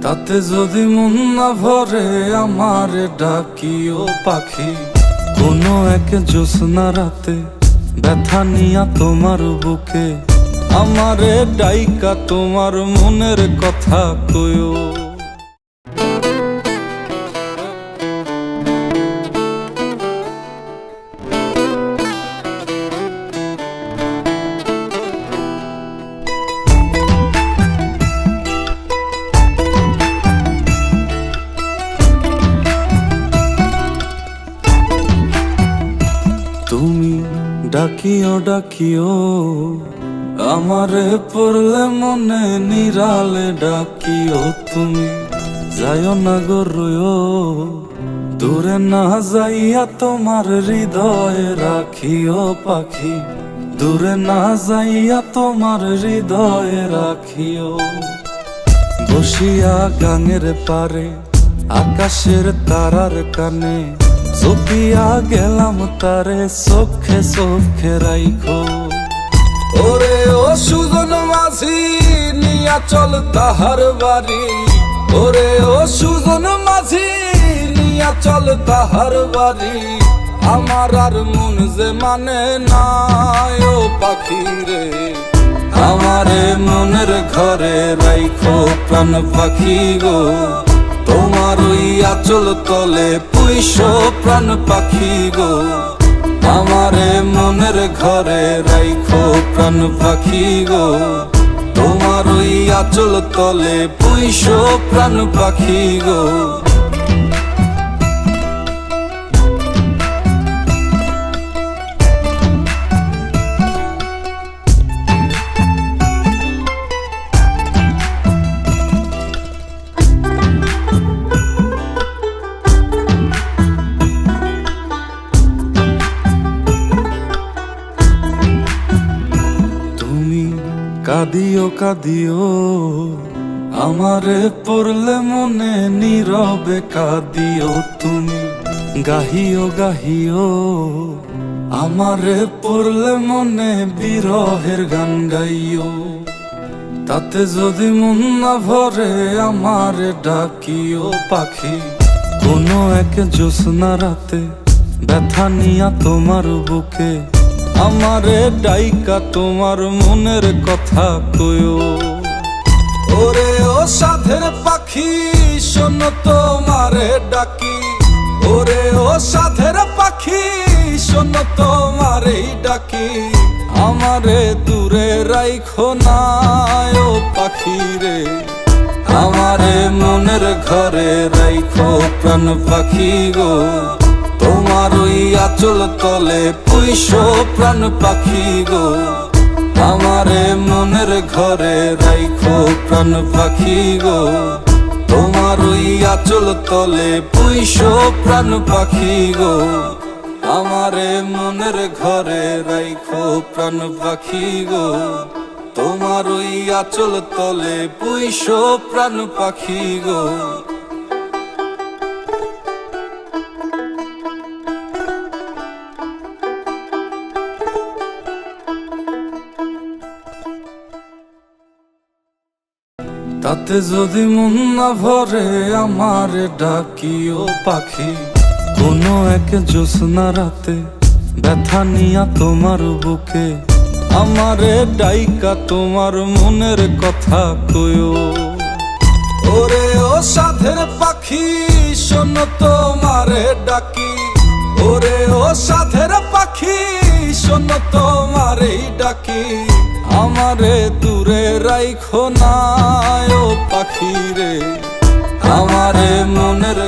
তাতে যদি মন না ভরে আমারে ডাকিও পাখি। কোনো এক জ্যোৎস্না রাতে ব্যথা নিয়া তোমার বুকে আমারে ডাইকা তোমার মনের কথা কইও। তুমি ডাকিও ডাকিও আমারে পড়লে মনে নিরালে ডাকিও। তুমি যাইও না গো রইও দূরে না যাইয়া তোমার হৃদয়ে রাখিও পাখি। দূরে না যাইয়া তোমার হৃদয়ে রাখিও। বসিয়া গাঙের পারে আকাশের তারার কানে জপিয়া গেলাম তারে চোখে চোখে রাইখো। ওরে ও সুজন মাঝি নিয়া চল তাহার বাড়ি। ওরে ও সুজন মাঝি নিয়া চল তাহার বাড়ি। আমার আর মন যে মানে না ও পাখি রে। আমারে মনের ঘরে রাইখো প্রাণ পাখি গো। তোমার ওই আঁচল তলে পুইশো প্রাণ পাখি গো। আমারে মনের ঘরে রাইখো প্রাণ পাখি গো। তোমার ওই আঁচল তলে পুইশো প্রাণ পাখি গো। কাঁদিও কাঁদিও আমারে পড়লে মনে নীরবে কাঁদিও। তুমি গাহিও গাহিও আমারে পড়লে মনে বিরহের গান গাইও। তাতে যদি মন না ভরে আমারে ডাকিও পাখি। কোনো এক জ্যোৎস্না রাতে ব্যথা নিয়া তোমার বুকে আমারে ডাইকা তোমার মনের কথা কইও। ওরে ও সাধের পাখি শোনো তোমারে ডাকি। ওরে ও সাধের পাখি শোনো তোমারে ডাকি। আমারে দূরে রাইখো না ও পাখি রে। আমারে মনের ঘরে রাইখো প্রাণ পাখি গো। তোমার ওই আঁচল তলে পুইশো প্রাণ পাখি গো। আমারে মনের ঘরে রাইখো প্রাণ পাখি গো। তোমার ওই আঁচল তলে পুইশো প্রাণ পাখি গো। আমারে মনের ঘরে রাইখো প্রাণ পাখি গো। তোমার ওই আঁচল তলে পুইশো প্রাণ পাখি গো। তাতে যদি মন না ভরে আমারে ডাকিও পাখি। কোনো এক জ্যোৎস্না রাতে ব্যথা নিয়া তোমার বুকে আমারে ডাইকা তোমার মনের কথা কইও। ওরে ও সাধের পাখি শোনো তোমারে ডাকি। ওরে ও সাধের পাখি শোনো তোমারে ডাকি। আমারে দূরে রাইখো না ও পাখি রে। আমারে মনের